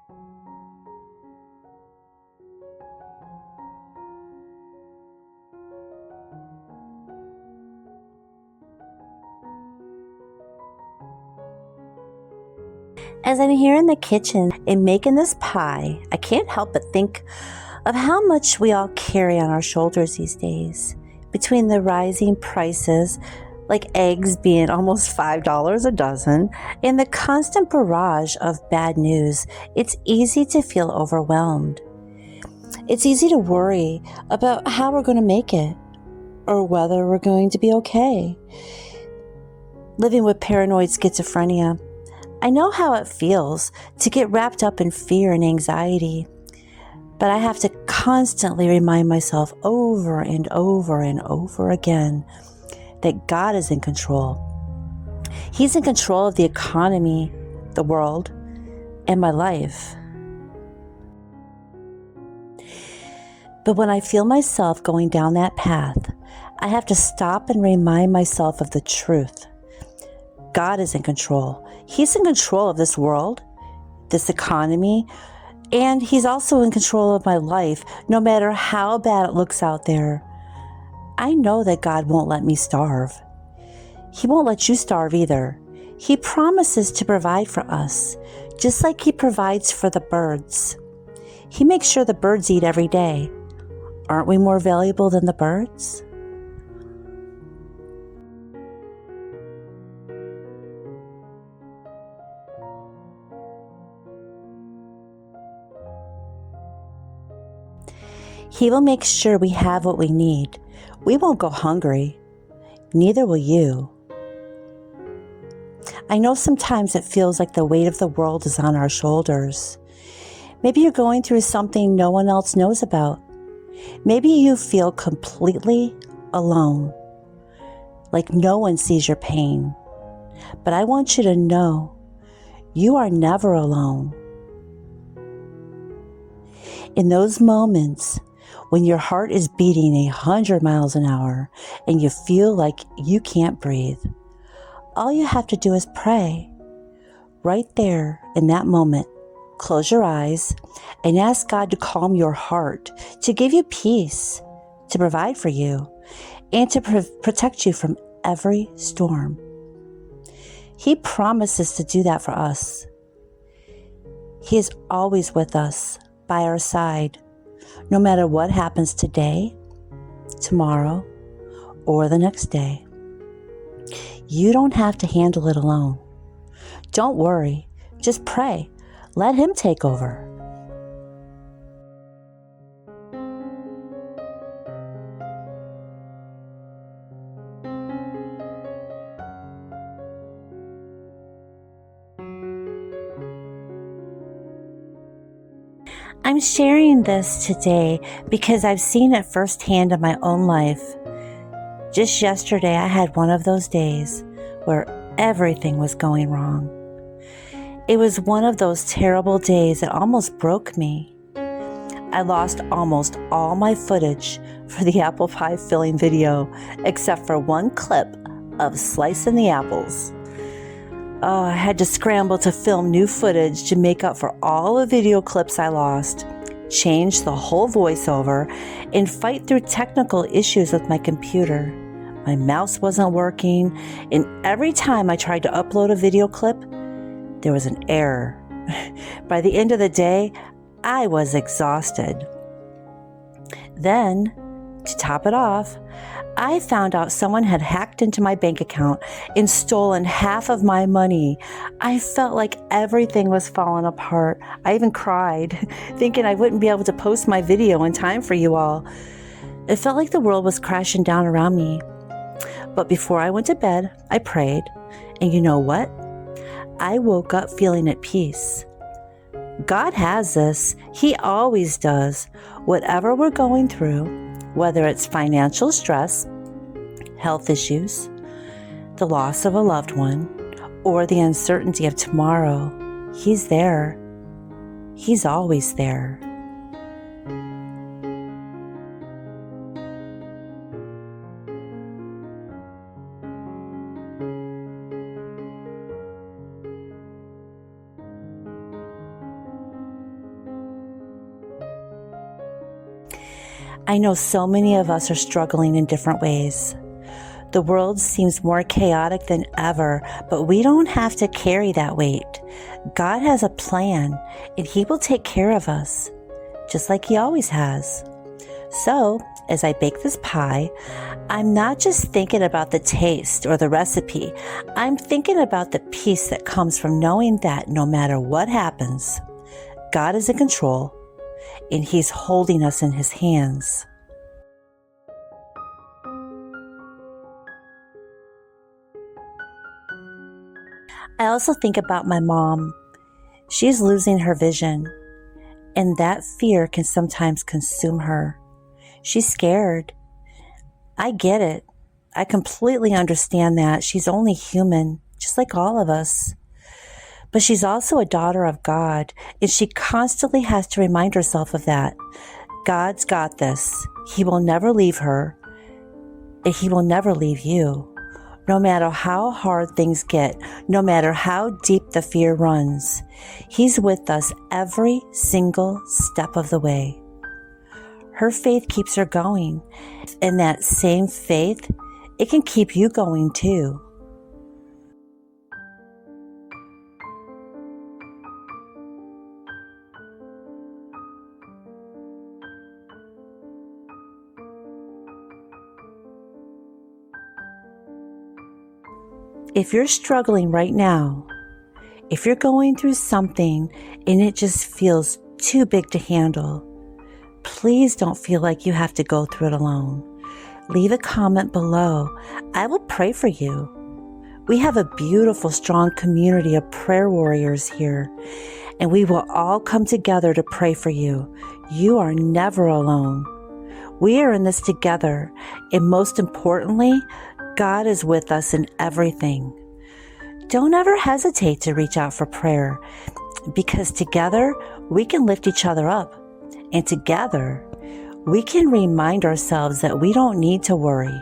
As I'm here in the kitchen and making this pie, I can't help but think of how much we all carry on our shoulders these days. Between the rising prices, like eggs being almost $5 a dozen, and the constant barrage of bad news, it's easy to feel overwhelmed. It's easy to worry about how we're going to make it or whether we're going to be okay. Living with paranoid schizophrenia, I know how it feels to get wrapped up in fear and anxiety, but I have to constantly remind myself over and over and over again that God is in control. He's in control of the economy, the world, and my life. But when I feel myself going down that path, I have to stop and remind myself of the truth. God is in control. He's in control of this world, this economy, and He's also in control of my life, no matter how bad it looks out there. I know that God won't let me starve. He won't let you starve either. He promises to provide for us, just like He provides for the birds. He makes sure the birds eat every day. Aren't we more valuable than the birds? He will make sure we have what we need. We won't go hungry. Neither will you. I know sometimes it feels like the weight of the world is on our shoulders. Maybe you're going through something no one else knows about. Maybe you feel completely alone, like no one sees your pain. But I want you to know, you are never alone. In those moments when your heart is beating 100 miles an hour and you feel like you can't breathe, all you have to do is pray. Right there in that moment, close your eyes and ask God to calm your heart, to give you peace, to provide for you, and to protect you from every storm. He promises to do that for us. He is always with us, by our side, no matter what happens today, tomorrow, or the next day. You don't have to handle it alone. Don't worry. Just pray. Let Him take over. I'm sharing this today because I've seen it firsthand in my own life. Just yesterday, I had one of those days where everything was going wrong. It was one of those terrible days that almost broke me. I lost almost all my footage for the apple pie filling video, except for one clip of slicing the apples. Oh, I had to scramble to film new footage to make up for all the video clips I lost, change the whole voiceover, and fight through technical issues with my computer. My mouse wasn't working, and every time I tried to upload a video clip, there was an error. By the end of the day, I was exhausted. Then, to top it off, I found out someone had hacked into my bank account and stolen half of my money. I felt like everything was falling apart. I even cried, thinking I wouldn't be able to post my video in time for you all. It felt like the world was crashing down around me. But before I went to bed, I prayed. And you know what? I woke up feeling at peace. God has this. He always does. Whatever we're going through, whether it's financial stress, health issues, the loss of a loved one, or the uncertainty of tomorrow, He's there. He's always there. I know so many of us are struggling in different ways. The world seems more chaotic than ever, but we don't have to carry that weight. God has a plan, and He will take care of us, just like He always has. So, as I bake this pie, I'm not just thinking about the taste or the recipe. I'm thinking about the peace that comes from knowing that no matter what happens, God is in control, and He's holding us in His hands. I also think about my mom. She's losing her vision, and that fear can sometimes consume her. She's scared. I get it. I completely understand that. She's only human, just like all of us. But she's also a daughter of God, and she constantly has to remind herself of that. God's got this. He will never leave her, and He will never leave you. No matter how hard things get, no matter how deep the fear runs, He's with us every single step of the way. Her faith keeps her going, and that same faith, it can keep you going too. If you're struggling right now, if you're going through something and it just feels too big to handle, please don't feel like you have to go through it alone. Leave a comment below. I will pray for you. We have a beautiful, strong community of prayer warriors here, and we will all come together to pray for you. You are never alone. We are in this together, and most importantly, God is with us in everything. Don't ever hesitate to reach out for prayer, because together we can lift each other up, and together we can remind ourselves that we don't need to worry.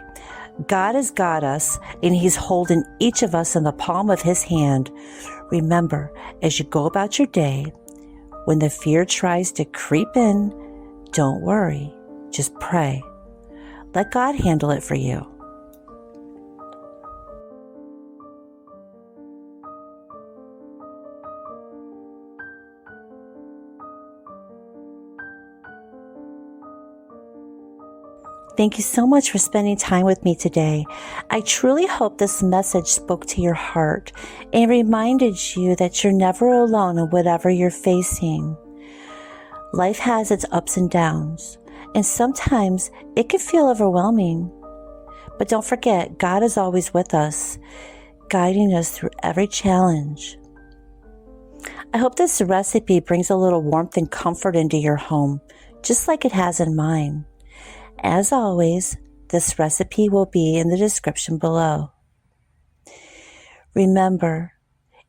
God has got us, and He's holding each of us in the palm of His hand. Remember, as you go about your day, when the fear tries to creep in, don't worry, just pray. Let God handle it for you. Thank you so much for spending time with me today. I truly hope this message spoke to your heart and reminded you that you're never alone in whatever you're facing. Life has its ups and downs, and sometimes it can feel overwhelming. But don't forget, God is always with us, guiding us through every challenge. I hope this recipe brings a little warmth and comfort into your home, just like it has in mine. As always, this recipe will be in the description below. Remember,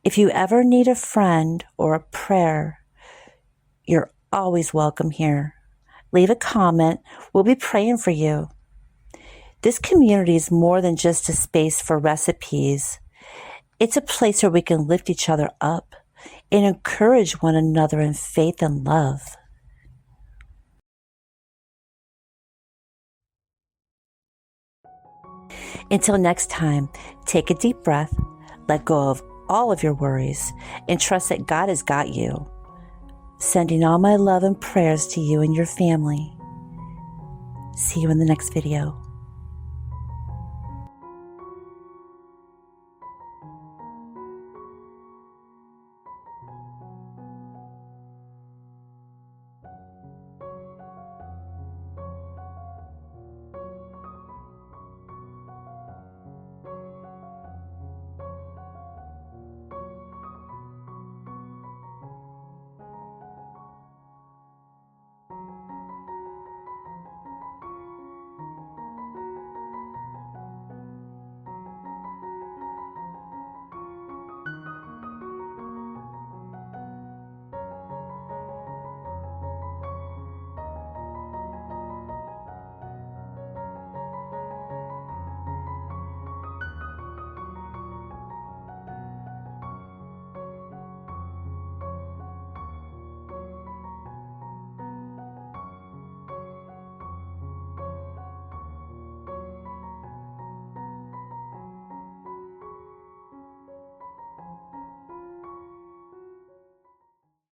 if you ever need a friend or a prayer, you're always welcome here. Leave a comment. We'll be praying for you. This community is more than just a space for recipes. It's a place where we can lift each other up and encourage one another in faith and love. Until next time, take a deep breath, let go of all of your worries, and trust that God has got you. Sending all my love and prayers to you and your family. See you in the next video.